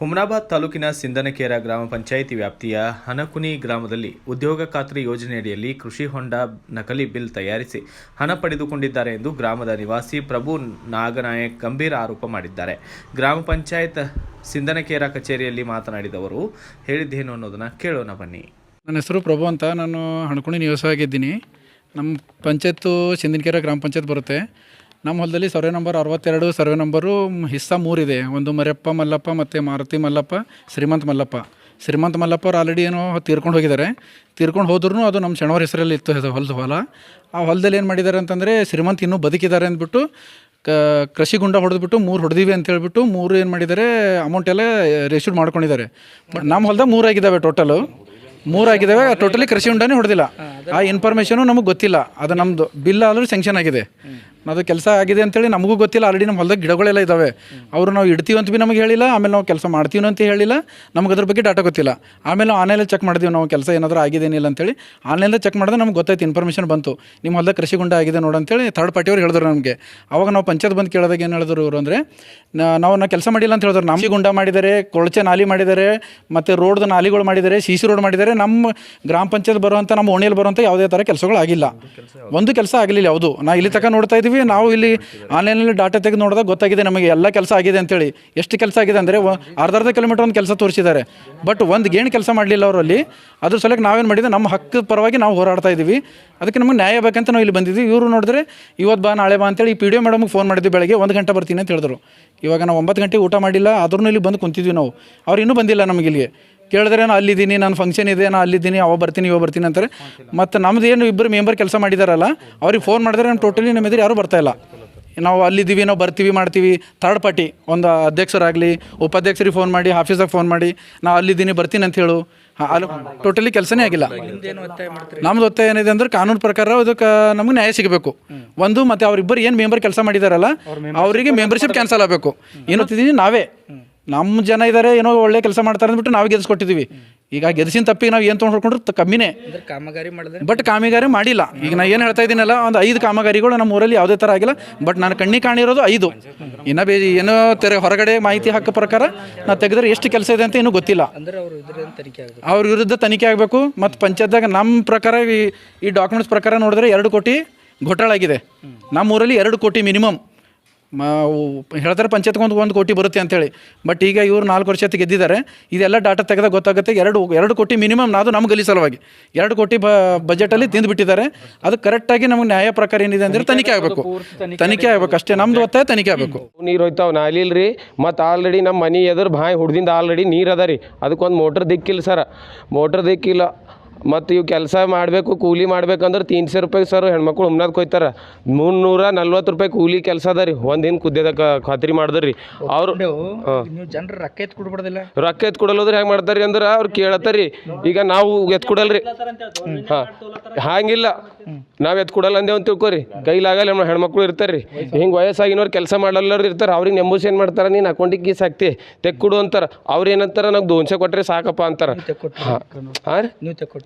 ಹುಮನಾಬಾದ್ ತಾಲೂಕಿನ ಸಿಂದನಕೇರ ಗ್ರಾಮ ಪಂಚಾಯಿತಿ ವ್ಯಾಪ್ತಿಯ ಹನಕುನಿ ಗ್ರಾಮದಲ್ಲಿ ಉದ್ಯೋಗ ಖಾತ್ರಿ ಯೋಜನೆಯಡಿಯಲ್ಲಿ ಕೃಷಿ ಹೊಂಡ ನಕಲಿ ಬಿಲ್ ತಯಾರಿಸಿ ಹಣ ಪಡೆದುಕೊಂಡಿದ್ದಾರೆ ಎಂದು ಗ್ರಾಮದ ನಿವಾಸಿ ಪ್ರಭು ನಾಗನಾಯಕ್ ಗಂಭೀರ ಆರೋಪ ಮಾಡಿದ್ದಾರೆ. ಗ್ರಾಮ ಪಂಚಾಯತ್ ಸಿಂದನಕೇರ ಕಚೇರಿಯಲ್ಲಿ ಮಾತನಾಡಿದವರು ಹೇಳಿದ್ದೇನು ಅನ್ನೋದನ್ನು ಕೇಳೋಣ ಬನ್ನಿ. ನನ್ನ ಹೆಸರು ಪ್ರಭು ಅಂತ. ನಾನು ಹಣಕುಣಿ ನಿವಾಸವಾಗಿದ್ದೀನಿ. ನಮ್ಮ ಪಂಚಾಯತ್ತು ಸಿಂದನಕೇರ ಗ್ರಾಮ ಪಂಚಾಯತ್ ಬರುತ್ತೆ. ನಮ್ಮ ಹೊಲದಲ್ಲಿ ಸರ್ವೆ ನಂಬರ್ 62, ಸರ್ವೆ ನಂಬರು ಹಿಸ್ಸಾ 3 ಇದೆ. ಒಂದು ಮರೆಯಪ್ಪ ಮಲ್ಲಪ್ಪ ಮತ್ತು ಮಾರುತಿ ಮಲ್ಲಪ್ಪ, ಶ್ರೀಮಂತ ಮಲ್ಲಪ್ಪ ಅವ್ರು ಆಲ್ರೆಡಿ ಏನೋ ತೀರ್ಕೊಂಡು ಹೋಗಿದ್ದಾರೆ. ತೀರ್ಕೊಂಡು ಹೋದ್ರೂ ಅದು ನಮ್ಮ ಶೆಣವರ ಹೆಸರಲ್ಲಿ ಇತ್ತು ಹೊಲ. ಆ ಹೊಲದಲ್ಲಿ ಏನು ಮಾಡಿದ್ದಾರೆ ಅಂತಂದರೆ ಶ್ರೀಮಂತ ಇನ್ನೂ ಬದುಕಿದ್ದಾರೆ ಅಂದ್ಬಿಟ್ಟು ಕೃಷಿ ಗುಂಡ ಹೊಡೆದ್ಬಿಟ್ಟು 3 ಹೊಡೆದಿವಿ ಅಂತ ಹೇಳ್ಬಿಟ್ಟು 3 ಏನು ಮಾಡಿದ್ದಾರೆ, ಅಮೌಂಟ್ ಎಲ್ಲ ರಿಸೀವ್ ಮಾಡ್ಕೊಂಡಿದ್ದಾರೆ. ನಮ್ಮ ಹೊಲದಾಗ 3 ಆಗಿದ್ದಾವೆ, ಟೋಟಲಿ ಕೃಷಿ ಹುಂಡನೇ ಹೊಡೆದಿಲ್ಲ. ಆ ಇನ್ಫಾರ್ಮೇಷನು ನಮಗೆ ಗೊತ್ತಿಲ್ಲ. ಅದು ನಮ್ಮದು ಬಿಲ್ ಆಲ್ರೆಡಿ ಸ್ಯಾಂಕ್ಷನ್ ಆಗಿದೆ, ಅದು ಕೆಲಸ ಆಗಿದೆ ಅಂತೇಳಿ ನಮಗೂ ಗೊತ್ತಿಲ್ಲ. ಆಲ್ರೆಡಿ ನಮ್ಮ ಹೊಲದಾಗ ಗಿಡಗಳೆಲ್ಲ ಇದ್ದಾವೆ. ಅವರು ನಾವು ಇಡ್ತೀವಿ ಅಂತ ಭೀ ನಮಗೆ ಹೇಳಿಲ್ಲ, ಆಮೇಲೆ ನಾವು ಕೆಲಸ ಮಾಡ್ತೀವಿ ಅಂತ ಹೇಳಿಲ್ಲ. ನಮ್ಗೆ ಅದ್ರ ಬಗ್ಗೆ ಡಾಟಾ ಗೊತ್ತಿಲ್ಲ. ಆಮೇಲೆ ನಾವು ಆನ್ಲೈನಲ್ಲಿ ಚೆಕ್ ಮಾಡಿದ್ವಿ, ನಾವು ಕೆಲಸ ಏನಾದರೂ ಆಗಿದೇನಿಲ್ಲ ಅಂತೇಳಿ. ಆನ್ಲೈನಲ್ಲಿ ಚೆಕ್ ಮಾಡಿದ್ರೆ ನಮ್ಗೆ ಗೊತ್ತಾಯ್ತು, ಇನ್ಫಾರ್ಮೇಷನ್ ಬಂತು, ನಿಮ್ಮ ಹೊಲದಾಗ ಕೃಷಿ ಗುಂಡ ಆಗಿದೆ ನೋಡು ಅಂತೇಳಿ ಥರ್ಡ್ ಪಾರ್ಟಿಯವ್ರು ಹೇಳಿದ್ರು ನಮಗೆ. ಅವಾಗ ನಾವು ಪಂಚಾಯತ್ ಬಂದು ಕೇಳಿದಾಗ ಏನು ಹೇಳಿದ್ರು ಇವರು ಅಂದರೆ, ನಾವು ಕೆಲಸ ಮಾಡಿಲ್ಲ ಅಂತ ಹೇಳಿದ್ರು. ನಮಗೆ ಗುಂಡ ಮಾಡಿದ್ದಾರೆ, ಕೊಳಚೆ ನಾಲಿ ಮಾಡಿದ್ದಾರೆ, ಮತ್ತು ರೋಡ್ದು ನಾಲಿಗಳು ಮಾಡಿದ್ದಾರೆ, CC ರೋಡ್ ಮಾಡಿದ್ದಾರೆ. ನಮ್ಮ ಗ್ರಾಮ ಪಂಚಾಯತ್ ಬರುವಂಥ, ನಮ್ಮ ಓಣಿಯಲ್ಲಿ ಬರುವಂಥ ಯಾವುದೇ ಥರ ಕೆಲಸಗಳು ಆಗಿಲ್ಲ. ಒಂದು ಕೆಲಸ ಆಗಲಿಲ್ಲ ಯಾವುದು. ನಾವು ಇಲ್ಲಿ ತನಕ ನೋಡ್ತಾ ಇದ್ದೀವಿ. ನಾವು ಇಲ್ಲಿ ಆನ್ಲೈನಲ್ಲಿ ಡಾಟಾ ತೆಗೆದು ನೋಡಿದಾಗ ಗೊತ್ತಾಗಿದೆ ನಮಗೆ ಎಲ್ಲ ಕೆಲಸ ಆಗಿದೆ ಅಂತೇಳಿ. ಎಷ್ಟು ಕೆಲಸ ಆಗಿದೆ ಅಂದರೆ ಅರ್ಧ ಕಿಲೋಮೀಟರ್ ಒಂದು ಕೆಲಸ ತೋರಿಸಿದ್ದಾರೆ, ಬಟ್ ಒಂದು ಗೇಣು ಕೆಲಸ ಮಾಡಲಿಲ್ಲ ಅವರಲ್ಲಿ. ಅದ್ರ ಸಲಕ್ಕೆ ನಾವೇನು ಮಾಡಿದ್ವಿ, ನಮ್ಮ ಹಕ್ಕು ಪರವಾಗಿ ನಾವು ಹೋರಾಡ್ತಾ ಇದ್ದೀವಿ. ಅದಕ್ಕೆ ನಮಗೆ ನ್ಯಾಯ ಬೇಕಂತ ನಾವು ಇಲ್ಲಿ ಬಂದಿದ್ವಿ. ಇವರು ನೋಡಿದ್ರೆ ಇವತ್ತು ಬಾ ನಾಳೆ ಬಾ ಅಂತೇಳಿ PDO ಮೇಡಮ್ಗೆ ಫೋನ್ ಮಾಡಿದ್ವಿ. ಬೆಳಗ್ಗೆ 1 ಗಂಟೆ ಬರ್ತೀನಿ ಅಂತ ಹೇಳಿದ್ರು. ಇವಾಗ ನಾವು 9 ಗಂಟೆಗೆ ಊಟ ಮಾಡಿಲ್ಲ, ಆದ್ರೂ ಇಲ್ಲಿ ಬಂದು ಕುಂತಿದ್ವಿ ನಾವು. ಅವ್ರು ಇನ್ನೂ ಬಂದಿಲ್ಲ ನಮಗೆ. ಇಲ್ಲಿಗೆ ಕೇಳಿದ್ರೆ ನಾನು ಅಲ್ಲಿದ್ದೀನಿ, ನಾನು ಫಂಕ್ಷನ್ ಇದೆ, ನಾನು ಅಲ್ಲಿದ್ದೀನಿ, ಅವ ಬರ್ತೀನಿ ಅಂತಾರೆ. ಮತ್ತು ನಮ್ಮದು ಏನು 2 ಮೆಂಬರ್ ಕೆಲಸ ಮಾಡಿದಾರಲ್ಲ, ಅವ್ರಿಗೆ ಫೋನ್ ಮಾಡಿದ್ರೆ ನಮ್ಮ ಟೋಟಲಿ ನಮ್ಮ ಎದುರು ಯಾರೂ ಬರ್ತಾಯಿಲ್ಲ. ನಾವು ಅಲ್ಲಿದ್ದೀವಿ, ನಾವು ಬರ್ತೀವಿ ಮಾಡ್ತೀವಿ. ಥರ್ಡ್ ಪಾರ್ಟಿ ಒಂದು ಅಧ್ಯಕ್ಷರಾಗಲಿ ಉಪಾಧ್ಯಕ್ಷರಿಗೆ ಫೋನ್ ಮಾಡಿ, ಆಫೀಸಾಗ ಫೋನ್ ಮಾಡಿ, ನಾವು ಅಲ್ಲಿದ್ದೀನಿ ಬರ್ತೀನಿ ಅಂತ ಹೇಳು. ಅಲ್ಲಿ ಟೋಟಲಿ ಕೆಲಸನೇ ಆಗಿಲ್ಲ. ನಮ್ದು ಒತ್ತಾಯ ಏನಿದೆ ಅಂದ್ರೆ, ಕಾನೂನು ಪ್ರಕಾರ ಅದಕ್ಕೆ ನಮಗೆ ನ್ಯಾಯ ಸಿಗಬೇಕು ಒಂದು. ಮತ್ತು ಅವರಿಬ್ಬರು ಏನು ಮೆಂಬರ್ ಕೆಲಸ ಮಾಡಿದಾರಲ್ಲ, ಅವರಿಗೆ ಮೆಂಬರ್ಶಿಪ್ ಕ್ಯಾನ್ಸಲ್ ಆಗಬೇಕು. ಏನೋತಿದ್ದೀನಿ ನಾವೇ, ನಮ್ಮ ಜನ ಇದ್ದಾರೆ, ಏನೋ ಒಳ್ಳೆ ಕೆಲಸ ಮಾಡ್ತಾರೆ ಅಂದ್ಬಿಟ್ಟು ನಾವು ಗೆದಿಸ್ಕೊಟ್ಟಿದ್ದೀವಿ. ಈಗ ಗೆದಿಸಿನ ತಪ್ಪಿಗೆ ನಾವು ಏನು ತೊಗೊಂಡು ಹೊಡ್ಕೊಂಡ್ರೆ ಕಮ್ಮಿನೇ, ಬಟ್ ಕಾಮಗಾರಿ ಮಾಡಿಲ್ಲ. ಈಗ ನಾನು ಏನು ಹೇಳ್ತಾ ಇದ್ದೀನಲ್ಲ, ಒಂದು 5 ಕಾಮಗಾರಿಗಳು ನಮ್ಮ ಊರಲ್ಲಿ ಯಾವುದೇ ಥರ ಆಗಿಲ್ಲ. ಬಟ್ ನಾನು ಕಣ್ಣಿಗೆ ಕಾಣಿರೋದು 5. ಇನ್ನೂ ಏನೋ ಹೊರಗಡೆ ಮಾಹಿತಿ ಹಾಕೋ ಪ್ರಕಾರ ನಾವು ತೆಗೆದ್ರೆ ಎಷ್ಟು ಕೆಲಸ ಇದೆ ಅಂತ ಇನ್ನೂ ಗೊತ್ತಿಲ್ಲ. ಅವ್ರ ವಿರುದ್ಧ ತನಿಖೆ ಆಗಬೇಕು. ಮತ್ತು ಪಂಚಾಯತ್ದಾಗ ನಮ್ಮ ಪ್ರಕಾರ ಈ ಡಾಕ್ಯುಮೆಂಟ್ಸ್ ಪ್ರಕಾರ ನೋಡಿದ್ರೆ 2 ಕೋಟಿ ಘೋಟಾಳ ಆಗಿದೆ. ನಮ್ಮ ಊರಲ್ಲಿ 2 ಕೋಟಿ ಮಿನಿಮಮ್ ಹೇಳ್ತಾರೆ. ಪಂಚಾಯತ್ಗೆ 1 ಕೋಟಿ ಬರುತ್ತೆ ಅಂತೇಳಿ. ಬಟ್ ಈಗ ಇವರು 4 ವರ್ಷ ಗೆದ್ದಿದ್ದಾರೆ. ಇದೆಲ್ಲ ಡಾಟಾ ತೆಗೆದಾಗ ಗೊತ್ತಾಗುತ್ತೆ 2 ಕೋಟಿ ಮಿನಿಮಮ್. ಅದು ನಮ್ಮ ಗಲಿ ಸಲುವಾಗಿ 2 ಕೋಟಿ ಬಜೆಟಲ್ಲಿ ತಿಂದುಬಿಟ್ಟಿದ್ದಾರೆ. ಅದು ಕರೆಕ್ಟಾಗಿ ನಮಗೆ ನ್ಯಾಯ ಪ್ರಕಾರ ಏನಿದೆ ಅಂದರೆ ತನಿಖೆ ಆಗಬೇಕು ಅಷ್ಟೇ. ನಮ್ದು ಒತ್ತಾಯ ತನಿಖೆ ಆಗಬೇಕು. ನೀರು ಹೋಯ್ತಾವೆ ನಾಲಿ ಇಲ್ರಿ. ಮತ್ತು ಆಲ್ರೆಡಿ ನಮ್ಮ ಮನೆ ಎದುರು ಬಾಯಿ ಹುಡ್ದಿಂದ ಆಲ್ರೆಡಿ ನೀರು ಅದ ರೀ. ಅದಕ್ಕೊಂದು ಮೋಟ್ರ್ ದಿಕ್ಕಿಲ್ಲ ಸರ್, ಮೋಟ್ರ್ ದಿಕ್ಕಿಲ್ಲ. ಮತ್ತು ಇವು ಕೆಲಸ ಮಾಡಬೇಕು, ಕೂಲಿ ಮಾಡ್ಬೇಕಂದ್ರೆ 300 ರೂಪಾಯಿ ಸರ್. ಹೆಣ್ಮಕ್ಳು ಹುಮ್ನಾದಕ್ಕೆ ಹೋಯ್ತಾರೆ. 340 ರೂಪಾಯಿ ಕೂಲಿ ಕೆಲಸ ಅದ ರೀ. ಒಂದು ದಿನ ಕುದ್ಯದ ಖಾತ್ರಿ ಮಾಡಿದ್ರಿ ಅವರು. ಜನರು ರೊಕ್ಕ ಎತ್ತು ಕೊಡ್ಬಾರ್ದಿಲ್ಲ. ರೊಕ್ಕ ಎತ್ತು ಕೊಡಲ್ಲೋದ್ರೆ ಹೆಂಗೆ ಮಾಡ್ತಾರೆ ರೀ ಅಂದ್ರೆ, ಅವ್ರು ಕೇಳತ್ತಾರೀ. ಈಗ ನಾವು ಎತ್ತು ಕೊಡಲ್ರಿ. ಹಾಂ, ಹಾಗಿಲ್ಲ. ನಾವು ಎತ್ತು ಕೊಡಲ್ಲ ಅಂದೇವು ಅಂತ ತಿಳ್ಕೊರಿ. ಕೈಲಾಗಲ್ಲ ನಮ್ಮ ಹೆಣ್ಮಕ್ಳು ಇರ್ತಾರೆ ರೀ. ಹಿಂಗೆ ವಯಸ್ಸಾಗಿನವ್ರು ಕೆಲಸ ಮಾಡಲ್ಲವ್ರು ಇರ್ತಾರೆ. ಅವ್ರಿಗೆ ನೆಂಬೂಸ್ ಏನು ಮಾಡ್ತಾರೆ, ನೀನು ಅಕೌಂಟಿಗೆ ಗೀಸ್ ಹಾಕ್ತಿ ತೆಕ್ಕೊಡು ಅಂತಾರೆ. ಅವ್ರು ಏನಂತಾರೆ, ನಾವು 200 ಕೊಟ್ಟರೆ ಸಾಕಪ್ಪ ಅಂತಾರೆ. ಹಾಂ ರೀ,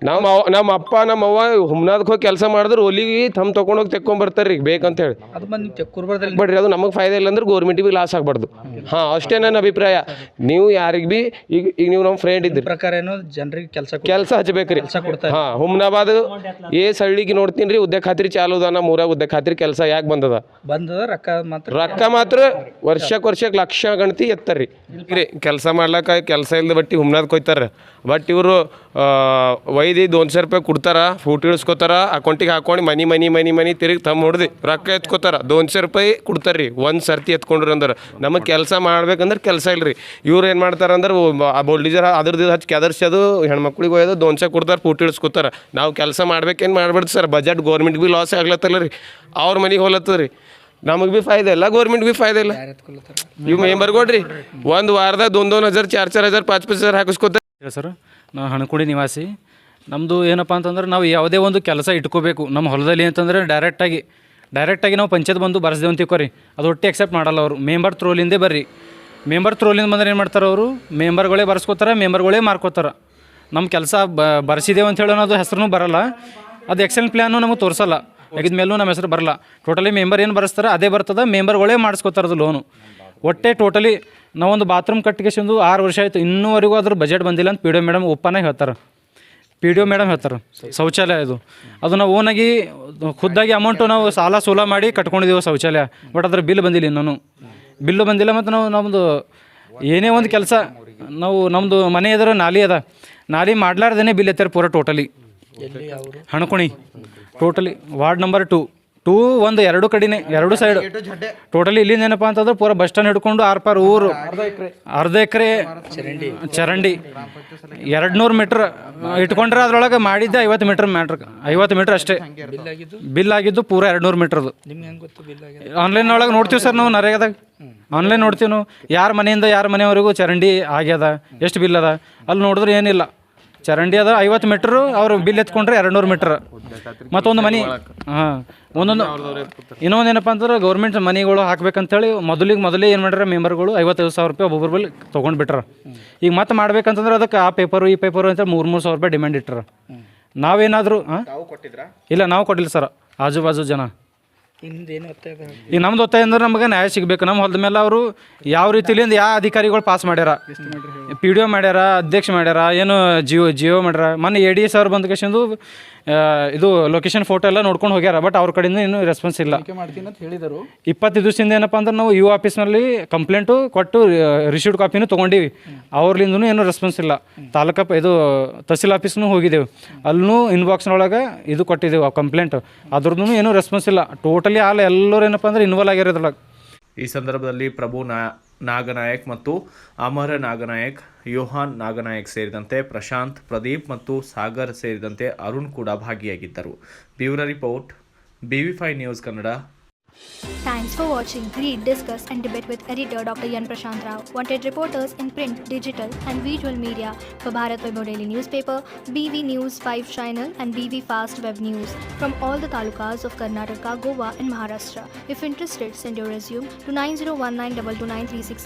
ನಮ್ಮ ಅಪ್ಪ ನಮ್ಮ ಅವ್ವ ಹುಮ್ನಾದಕ್ಕೆ ಹೋಗಿ ಕೆಲಸ ಮಾಡಿದ್ರೆ ಒಲಿಗೆ ತೊಗೊಂಡೋಗಿ ತೆಕ್ಕೊಂಬರ್ತಾರೆ ರೀ ಬೇಕಂತ ಹೇಳಿ. ಬಡ್ರಿ ಅದು ನಮಗೆ ಫಾಯ್ದೆ ಇಲ್ಲ ಅಂದ್ರೆ ಗೌರ್ಮೆಂಟಿಗೆ ಲಾಸ್ ಆಗಬಾರ್ದು. ಹಾಂ, ಅಷ್ಟೇ ನನ್ನ ಅಭಿಪ್ರಾಯ. ನೀವು ಯಾರಿಗೆ ಭೀ ಈಗ ನೀವು ನಮ್ಮ ಫ್ರೆಂಡ್ ಇದ್ರಿ ಪ್ರಕಾರ ಏನೋ ಜನರಿಗೆ ಕೆಲಸ ಹಚ್ಚಬೇಕ್ರಿ. ಹಾಂ, ಹುಮ್ನಾಬಾದ್ ಹಳ್ಳಿಗೆ ನೋಡ್ತೀನಿ ರೀ, ಉದ್ಯೋಗ ಖಾತ್ರಿ ಚಾಲು ಅದ. ನಮ್ಮ ಊರಾಗ ಉದ್ಯೋಗ ಖಾತ್ರಿ ಕೆಲಸ ಯಾಕೆ ಬಂದದ ರೊಕ್ಕ ಮಾತ್ರ ವರ್ಷಕ್ಕೆ ಲಕ್ಷ ಗಣತಿ ಎತ್ತಾರ್ರಿ. ಕೆಲಸ ಮಾಡ್ಲಕ್ಕ ಕೆಲಸ ಇಲ್ಲದ ಬಟ್ಟಿ ಹುಮ್ನಾದಕ್ಕೆ ಹೋಯ್ತಾರೆ. ಬಟ್ ಇವರು ಒಯ್ದು 200 ರೂಪಾಯಿ ಕೊಡ್ತಾರ, ಫೋಟೋ ಇಳಿಸ್ಕೊತಾರ, ಅಕೌಂಟಿಗೆ ಹಾಕೊಂಡು ಮನಿ ತಿರುಗಿ ತಮ್ಮ ಹೊಡ್ದು ರೊಕ್ಕ ಎತ್ಕೋತಾರ. 200 ರೂಪಾಯಿ ಕೊಡ್ತಾರೆ ರೀ ಒಂದು ಸರ್ತಿ ಎತ್ಕೊಂಡ್ರಿ ಅಂದ್ರೆ. ನಮಗೆ ಕೆಲಸ ಮಾಡ್ಬೇಕಂದ್ರೆ ಕೆಲಸ ಇಲ್ಲ ರೀ. ಇವ್ರು ಏನು ಮಾಡ್ತಾರೆ ಅಂದ್ರೆ, ಆ ಬೋಲ್ಡೀಜರ್ ಅದ್ರದ್ದು ಹಚ್ಚಿ ಕೆದರ್ಸೋದು, ಹೆಣ್ಮಕ್ಳಿಗೆ ಹೋಯೋದು 200 ಕೊಡ್ತಾರೆ, ಫೋಟೋ ಇಳಿಸ್ಕೊತಾರೆ. ನಾವು ಕೆಲಸ ಮಾಡ್ಬೇಕೇನು ಮಾಡ್ಬಾರ್ದು ಸರ್. ಬಜೆಟ್ ಗೌರ್ಮೆಂಟ್ ಭೀ ಲಾಸ್ ಆಗ್ಲತ್ತಲ್ಲ ರೀ. ಅವ್ರ ಮನೆಗೆ ಹೋಲತ್ತದ ರೀ. ನಮಗೆ ಭೀ ಫಾಯ್ದೆ ಇಲ್ಲ, ಗೌರ್ಮೆಂಟ್ ಭೀ ಫಾಯ್ದೆ ಇಲ್ಲ. ಇವು ಮೆಂಬರ್ ಕೊಡ್ರಿ ಒಂದು ವಾರದಾಗ 2,000 4,000 5,000 ಹಾಕಿಸ್ಕೊತಾರೆ ಸರ್. ನಾವು ಹಣಕುಡಿ ನಿವಾಸಿ. ನಮ್ಮದು ಏನಪ್ಪ ಅಂತಂದ್ರೆ, ನಾವು ಯಾವುದೇ ಒಂದು ಕೆಲಸ ಇಟ್ಕೋಬೇಕು ನಮ್ಮ ಹೊಲದಲ್ಲಿ ಅಂತಂದರೆ ಡೈರೆಕ್ಟಾಗಿ ನಾವು ಪಂಚಾಯತ್ ಬಂದು ಬರ್ಸ್ದೇವು ಅಂತ ತಿಳ್ಕೊರಿ. ಅದು ಒಟ್ಟು ಎಕ್ಸೆಪ್ಟ್ ಮಾಡಲ್ಲ ಅವರು. ಮೆಂಬರ್ ಥ್ರೋಲಿಂದೇ ಬರ್ರಿ. ಮೆಂಬರ್ ಥ್ರೋಲಿಂದ ಬಂದ್ರೆ ಏನು ಮಾಡ್ತಾರೆ ಅವರು, ಮೆಂಬರ್ಗಳೇ ಬರ್ಸ್ಕೊತಾರೆ, ಮೆಂಬರ್ಗಳೇ ಮಾರ್ಕೋತಾರೆ. ನಮ್ಮ ಕೆಲಸ ಬರ್ಸಿದ್ದೇವೆ ಅಂತ ಹೇಳೋ ಅದು ಹೆಸರು ಬರೋಲ್ಲ. ಅದು ಎಕ್ಸೆಲ್ ಪ್ಲ್ಯಾನು ನಮಗೆ ತೋರಿಸಲ್ಲ. ಆಗಿದ ಮೇಲೂ ನಮ್ಮ ಹೆಸರು ಬರಲ್ಲ. ಟೋಟಲಿ ಮೆಂಬರ್ ಏನು ಬರೆಸ್ತಾರೆ ಅದೇ ಬರ್ತದೆ. ಮೆಂಬರ್ಗಳೇ ಮಾಡಿಸ್ಕೋತಾರದು ಲೋನು. ಒಟ್ಟೆ ಟೋಟಲಿ ನಾವೊಂದು ಬಾತ್ರೂಮ್ ಕಟ್ಟಿಗೆಸಿಂದು 6 ವರ್ಷ ಆಯಿತು, ಇನ್ನೂವರೆಗೂ ಅದ್ರ ಬಜೆಟ್ ಬಂದಿಲ್ಲ ಅಂತ ಪಿ ಡಿ ಒ ಮೇಡಮ್ ಒಪ್ಪನಾಗ ಹೇಳ್ತಾರೆ. ಪಿ ಡಿ ಒ ಮೇಡಮ್ ಹೇಳ್ತಾರೆ ಶೌಚಾಲಯ ಅದು ನಾವು ಓನಾಗಿ ಖುದ್ದಾಗಿ ಅಮೌಂಟು ನಾವು ಸಾಲ ಸೂಲ ಮಾಡಿ ಕಟ್ಕೊಂಡಿದ್ದೀವಿ ಶೌಚಾಲಯ. ಬಟ್ ಅದ್ರ ಬಿಲ್ ಬಂದಿಲ್ಲ, ಇನ್ನೂ ಬಿಲ್ಲು ಬಂದಿಲ್ಲ. ಮತ್ತು ನಮ್ಮದು ಏನೇ ಒಂದು ಕೆಲಸ ನಮ್ಮದು ಮನೆ ಎದುರು ನಾಲಿ ಅದ, ನಾಲಿ ಮಾಡ್ಲಾರ್ದೇ ಬಿಲ್ ಎತ್ತಾರೆ ಪೂರ ಟೋಟಲಿ. ಹಣಕುಣಿ ಟೋಟಲಿ ವಾರ್ಡ್ ನಂಬರ್ 2 1 2 ಕಡೆನೇ 2 ಸೈಡ್ ಟೋಟಲಿ. ಇಲ್ಲಿಂದ ಏನಪ್ಪ ಅಂತಂದ್ರೆ ಪೂರ ಬಸ್ ಸ್ಟ್ಯಾಂಡ್ ಹಿಡ್ಕೊಂಡು ಆರ್ಪಾರ್ ಊರು ಅರ್ಧ ಎಕರೆ ಚರಂಡಿ 200 ಮೀಟ್ರ್ ಇಟ್ಕೊಂಡ್ರೆ ಅದ್ರೊಳಗೆ ಮಾಡಿದ್ದೆ 50 ಮೀಟ್ರ್ ಅಷ್ಟೇ ಬಿಲ್ ಆಗಿದ್ದು ಪೂರ 200 ಮೀಟ್ರದು. ಆನ್ಲೈನ್ ಒಳಗೆ ನೋಡ್ತೀವಿ ಸರ್ ನಾವು, ನರೇಗಾದಾಗ ಆನ್ಲೈನ್ ನೋಡ್ತೀವಿ ನಾವು, ಯಾರ ಮನೆಯಿಂದ ಯಾರ ಮನೆಯವರೆಗೂ ಚರಂಡಿ ಆಗ್ಯದ, ಎಷ್ಟು ಬಿಲ್ ಅದ ಅಲ್ಲಿ ನೋಡಿದ್ರೆ ಏನಿಲ್ಲ. ಚರಂಡಿ ಅದ 50 ಮೀಟ್ರು, ಅವ್ರು ಬಿಲ್ ಎತ್ಕೊಂಡ್ರೆ 200 ಮೀಟ್ರ್. ಮತ್ತೊಂದು ಮನೆ ಇನ್ನೊಂದು ಏನಪ್ಪ ಅಂತಂದ್ರೆ ಗೌರ್ಮೆಂಟ್ ಮನೆಗಳು ಹಾಕ್ಬೇಕಂತೇಳಿ ಮೊದಲೇ ಏನು ಮಾಡ್ಯಾರ ಮೆಂಬರ್ಗಳು 55,000 ರೂಪಾಯಿ ಒಬ್ಬೊಬ್ಬರ ಬಿಲ್ ತೊಗೊಂಡು ಬಿಟ್ರ. ಈಗ ಮತ್ತೆ ಮಾಡ್ಬೇಕಂತಂದ್ರೆ ಅದಕ್ಕೆ ಆ ಪೇಪರು ಈ ಪೇಪರು ಅಂತ 3,000 ರೂಪಾಯಿ ಡಿಮ್ಯಾಂಡ್ ಇಟ್ಟರ. ನಾವೇನಾದರೂ ಇಲ್ಲ, ನಾವು ಕೊಟ್ಟಿಲ್ಲ ಸರ್, ಆಜು ಬಾಜು ಜನ. ಈಗ ನಮ್ದು ಒತ್ತಾಯ ಅಂದ್ರೆ ನಮಗೆ ನ್ಯಾಯ ಸಿಗಬೇಕು. ನಮ್ಮ ಹೊಲದ ಮೇಲೆ ಅವರು ಯಾವ ರೀತಿಲಿಂದ ಯಾವ ಅಧಿಕಾರಿಗಳು ಪಾಸ್ ಮಾಡ್ಯಾರ, ಪಿ ಡಿ ಒ ಮಾಡ್ಯಾರ, ಅಧ್ಯಕ್ಷ ಮಾಡ್ಯಾರ, ಏನು ಜಿಯೋ ಮಾಡ್ಯಾರ. ಮೊನ್ನೆ ಎ ಡಿ ಎಸ್ ಅವ್ರು ಬಂದ ಕೇಶಂದು ಇದು ಲೊಕೇಶನ್ ಫೋಟೋ ಎಲ್ಲ ನೋಡ್ಕೊಂಡು ಹೋಗ್ಯಾರ. ಬಟ್ ಅವ್ರ ಕಡೆಯಿಂದ ಇನ್ನೂ ರೆಸ್ಪಾನ್ಸ್ ಇಲ್ಲ. ಹೇಳಿದರು 20 ದಿವಸದಿಂದ ಏನಪ್ಪ ಅಂದ್ರೆ ನಾವು ಯು ಆಫೀಸ್ನಲ್ಲಿ ಕಂಪ್ಲೇಂಟು ಕೊಟ್ಟು ರಿಸೀವ್ಡ್ ಕಾಪಿನೂ ತೊಗೊಂಡೀವಿ, ಅವ್ರಲಿಂದನೂ ಏನೂ ರೆಸ್ಪಾನ್ಸ್ ಇಲ್ಲ. ಇದು ತಹಸೀಲ್ ಆಫೀಸ್ನೂ ಹೋಗಿದ್ದೆವು, ಅಲ್ಲೂ ಇನ್ಬಾಕ್ಸ್ನೊಳಗೆ ಇದು ಕೊಟ್ಟಿದ್ದೆವು ಕಂಪ್ಲೇಂಟ್, ಅದ್ರದ್ದು ಏನೂ ರೆಸ್ಪಾನ್ಸ್ ಇಲ್ಲ. ಟೋಟಲಿ ಎಲ್ಲರೂ ಏನಪ್ಪ ಅಂದ್ರೆ ಇನ್ವಾಲ್ವ್ ಆಗಿರೋದ್ರೊಳಗೆ. ಈ ಸಂದರ್ಭದಲ್ಲಿ ಪ್ರಭು ನಾಗನಾಯಕ್ ಮತ್ತು ಅಮರ ನಾಗನಾಯಕ್, ಯೋಹಾನ್ ನಾಗನಾಯಕ್ ಸೇರಿದಂತೆ ಪ್ರಶಾಂತ್, ಪ್ರದೀಪ್ ಮತ್ತು ಸಾಗರ್ ಸೇರಿದಂತೆ ಅರುಣ್ ಕೂಡ ಭಾಗಿಯಾಗಿದ್ದರು. Bureau report, BV5 news Kannada. Thanks for watching. Read, discuss and debate with editor Dr. Yan Prashant Rao. Wanted reporters in print, digital and visual media for Bharat Vaibhav Daily Newspaper, BV News 5 Channel and BV Fast Web News from all the talukas of Karnataka, Goa and Maharashtra. If interested, send your resume to 9019229369.